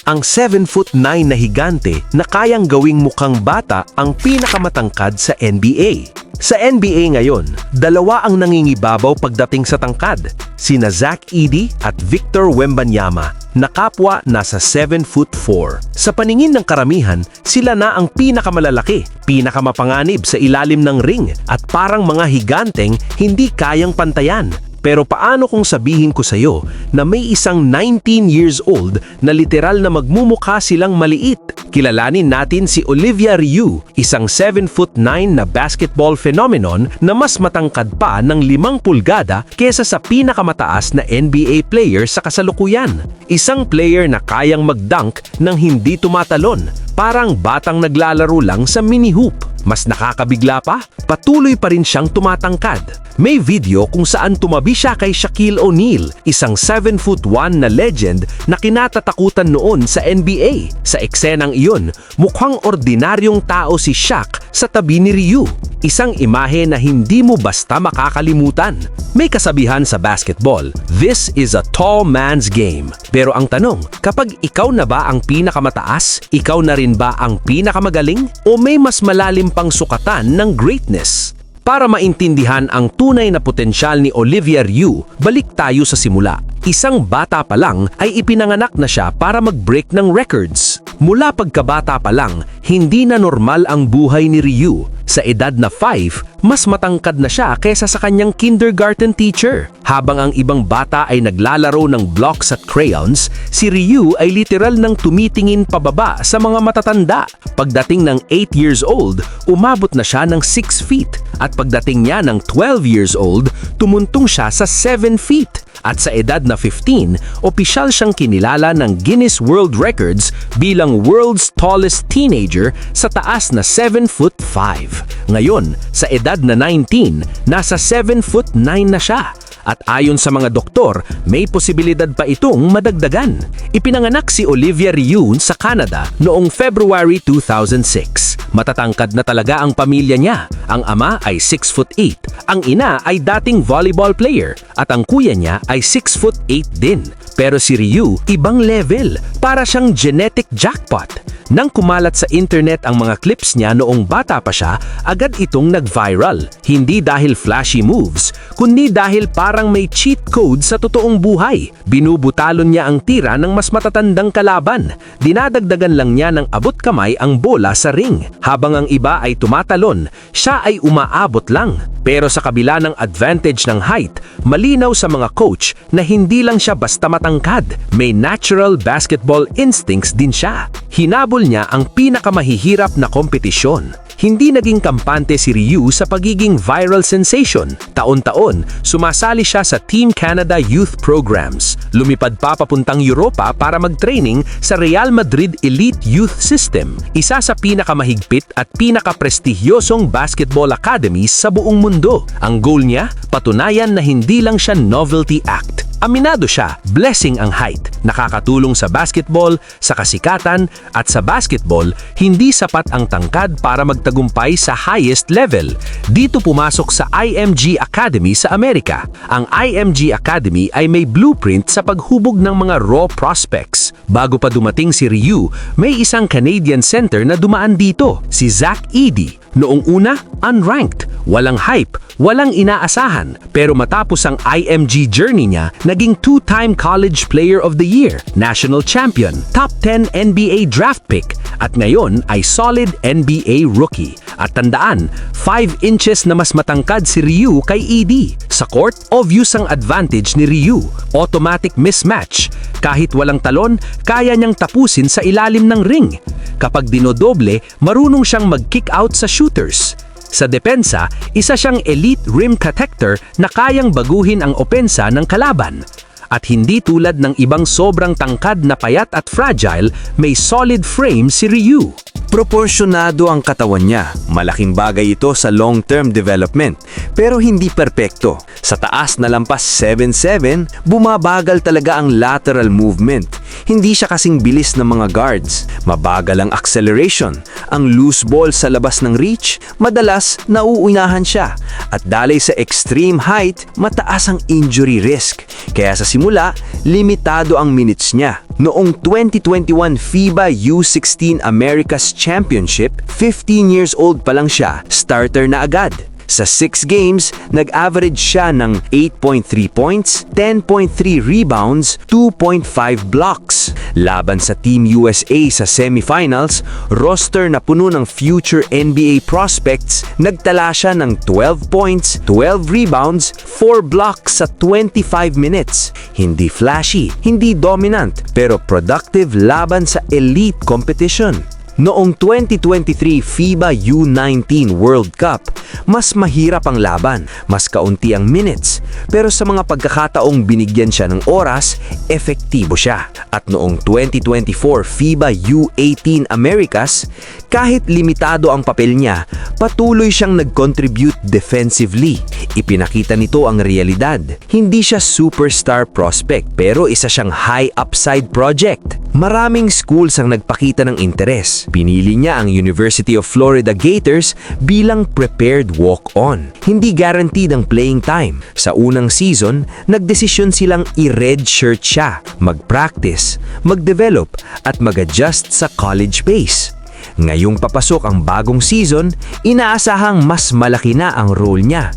ang 7'9" na higante na kayang gawing mukhang bata ang pinakamatangkad sa NBA. Sa NBA ngayon, dalawa ang nangingibabaw pagdating sa tangkad, sina Zach Edey at Victor Wembanyama, na kapwa nasa 7'4". Sa paningin ng karamihan, sila na ang pinakamalalaki, pinakamapanganib sa ilalim ng ring at parang mga higanteng hindi kayang pantayan. Pero paano kung sabihin ko sa iyo na may isang 19 years old na literal na magmumukha silang maliit? Kilalanin natin si Olivia Ryu, isang 7'9" na basketball phenomenon na mas matangkad pa ng 5 pulgada kesa sa pinakamataas na NBA player sa kasalukuyan. Isang player na kayang mag-dunk nang hindi tumatalon, parang batang naglalaro lang sa mini-hoop. Mas nakakabigla pa, patuloy pa rin siyang tumatangkad. May video kung saan tumabi siya kay Shaquille O'Neal, isang 7'1" na legend na kinatatakutan noon sa NBA. Sa eksenang iyon, mukhang ordinaryong tao si Shaq sa tabi ni Ryu. Isang imahe na hindi mo basta makakalimutan. May kasabihan sa basketball, this is a tall man's game. Pero ang tanong, kapag ikaw na ba ang pinakamataas, ikaw na rin ba ang pinakamagaling? O may mas malalim pang sukatan ng greatness? Para maintindihan ang tunay na potensyal ni Olivia Ryu, balik tayo sa simula. Isang bata pa lang ay ipinanganak na siya para mag-break ng records. Mula pagkabata pa lang, hindi na normal ang buhay ni Ryu. Sa edad na 5, mas matangkad na siya kaysa sa kanyang kindergarten teacher. Habang ang ibang bata ay naglalaro ng blocks at crayons, si Ryu ay literal nang tumitingin pababa sa mga matatanda. Pagdating ng 8 years old, umabot na siya ng 6 feet. At pagdating niya ng 12 years old, tumuntong siya sa 7 feet. At sa edad na 15, opisyal siyang kinilala ng Guinness World Records bilang world's tallest teenager sa taas na 7'5". Ngayon, sa edad na 19, nasa 7'9" na siya. At ayon sa mga doktor, may posibilidad pa itong madagdagan. Ipinanganak si Olivia Ryu sa Canada noong February 2006. Matatangkad na talaga ang pamilya niya. Ang ama ay 6'8", ang ina ay dating volleyball player at ang kuya niya ay 6'8" din. Pero si Ryu, ibang level, para siyang genetic jackpot. Nang kumalat sa internet ang mga clips niya noong bata pa siya, agad itong nag-viral. Hindi dahil flashy moves, kundi dahil parang may cheat code sa totoong buhay. Binubutalon niya ang tira ng mas matatandang kalaban. Dinadagdagan lang niya ng abot kamay ang bola sa ring. Habang ang iba ay tumatalon, siya ay umaabot lang. Pero sa kabila ng advantage ng height, malinaw sa mga coach na hindi lang siya basta matangkad. May natural basketball instincts din siya. Hinabol niya ang pinakamahihirap na kompetisyon. Hindi naging kampante si Ryu sa pagiging viral sensation. Taon-taon, sumasali siya sa Team Canada Youth Programs. Lumipad pa papuntang Europa para mag-training sa Real Madrid Elite Youth System, isa sa pinakamahigpit at pinakaprestigyosong basketball academies sa buong mundo. Ang goal niya, patunayan na hindi lang siya novelty act. Aminado siya, blessing ang height. Nakakatulong sa basketball, sa kasikatan, at sa basketball, hindi sapat ang tangkad para magtagumpay sa highest level. Dito pumasok sa IMG Academy sa Amerika. Ang IMG Academy ay may blueprint sa paghubog ng mga raw prospects. Bago pa dumating si Ryu, may isang Canadian center na dumaan dito, si Zach Edey. Noong una, unranked, walang hype, walang inaasahan. Pero matapos ang IMG journey niya, naging 2-time College Player of the Year, National Champion, Top 10 NBA Draft Pick, at ngayon ay solid NBA Rookie. At tandaan, 5 inches na mas matangkad si Ryu kay Edey. Sa court, obvious ang advantage ni Ryu. Automatic mismatch. Kahit walang talon, kaya niyang tapusin sa ilalim ng ring. Kapag dinodoble, marunong siyang mag-kick out sa shooters. Sa depensa, isa siyang elite rim protector na kayang baguhin ang opensa ng kalaban. At hindi tulad ng ibang sobrang tangkad na payat at fragile, may solid frame si Ryu. Proporsyonado ang katawan niya. Malaking bagay ito sa long-term development, pero hindi perpekto. Sa taas na lampas 7'7", bumabagal talaga ang lateral movement. Hindi siya kasing bilis ng mga guards. Mabagal ang acceleration. Ang loose ball sa labas ng reach, madalas nauunahan siya. At dahil sa extreme height, mataas ang injury risk. Kaya sa simula, simula, limitado ang minutes niya. Noong 2021 FIBA U16 Americas Championship, 15 years old pa lang siya, starter na agad. Sa 6 games, nag-average siya ng 8.3 points, 10.3 rebounds, 2.5 blocks. Laban sa Team USA sa semifinals, roster na puno ng future NBA prospects, nagtala siya ng 12 points, 12 rebounds, 4 blocks sa 25 minutes. Hindi flashy, hindi dominant, pero productive laban sa elite competition. Noong 2023 FIBA U19 World Cup, mas mahirap ang laban, mas kaunti ang minutes, pero sa mga pagkakataong binigyan siya ng oras, efektibo siya. At noong 2024 FIBA U18 Americas, kahit limitado ang papel niya, patuloy siyang nag-contribute defensively. Ipinakita nito ang realidad. Hindi siya superstar prospect, pero isa siyang high upside project. Maraming schools ang nagpakita ng interes. Pinili niya ang University of Florida Gators bilang prepared walk-on. Hindi guaranteed ang playing time. Sa unang season, nagdesisyon silang i-redshirt siya, mag-practice, mag-develop at mag-adjust sa college pace. Ngayong papasok ang bagong season, inaasahang mas malaki na ang role niya.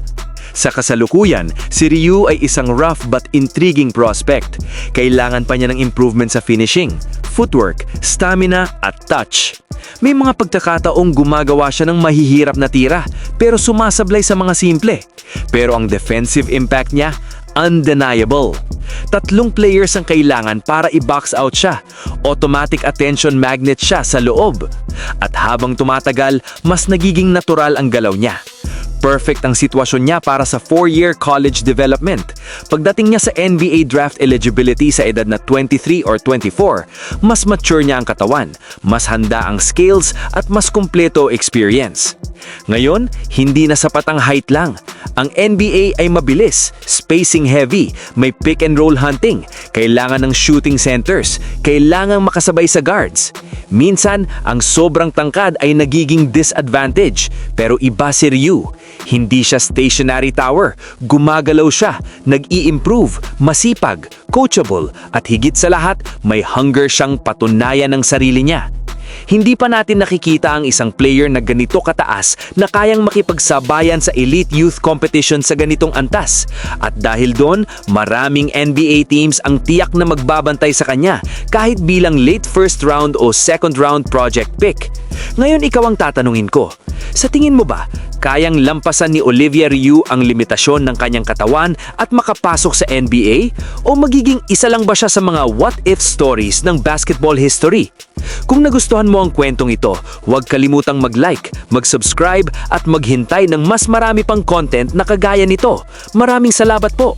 Sa kasalukuyan, si Ryu ay isang rough but intriguing prospect. Kailangan pa niya ng improvement sa finishing, footwork, stamina at touch. May mga pagkakataong gumagawa siya ng mahihirap na tira, pero sumasablay sa mga simple. Pero ang defensive impact niya, undeniable. 3 players ang kailangan para i-box out siya. Automatic attention magnet siya sa loob. At habang tumatagal, mas nagiging natural ang galaw niya. Perfect ang sitwasyon niya para sa 4-year college development. Pagdating niya sa NBA draft eligibility sa edad na 23 or 24, mas mature niya ang katawan, mas handa ang skills at mas kumpleto experience. Ngayon, hindi na sapat ang height lang. Ang NBA ay mabilis, spacing heavy, may pick and roll hunting, kailangan ng shooting centers, kailangang makasabay sa guards. Minsan, ang sobrang tangkad ay nagiging disadvantage, pero iba si Ryu. Hindi siya stationary tower, gumagalaw siya, nag-i-improve, masipag, coachable, at higit sa lahat, may hunger siyang patunayan ng sarili niya. Hindi pa natin nakikita ang isang player na ganito kataas na kayang makipagsabayan sa elite youth competition sa ganitong antas. At dahil doon, maraming NBA teams ang tiyak na magbabantay sa kanya kahit bilang late first round o second round project pick. Ngayon ikaw ang tatanungin ko. Sa tingin mo ba, kayang lampasan ni Olivia Ryu ang limitasyon ng kanyang katawan at makapasok sa NBA? O magiging isa lang ba siya sa mga what-if stories ng basketball history? Kung nagustuhan mo ang kwentong ito, huwag kalimutang mag-like, mag-subscribe at maghintay ng mas marami pang content na kagaya nito. Maraming salamat po!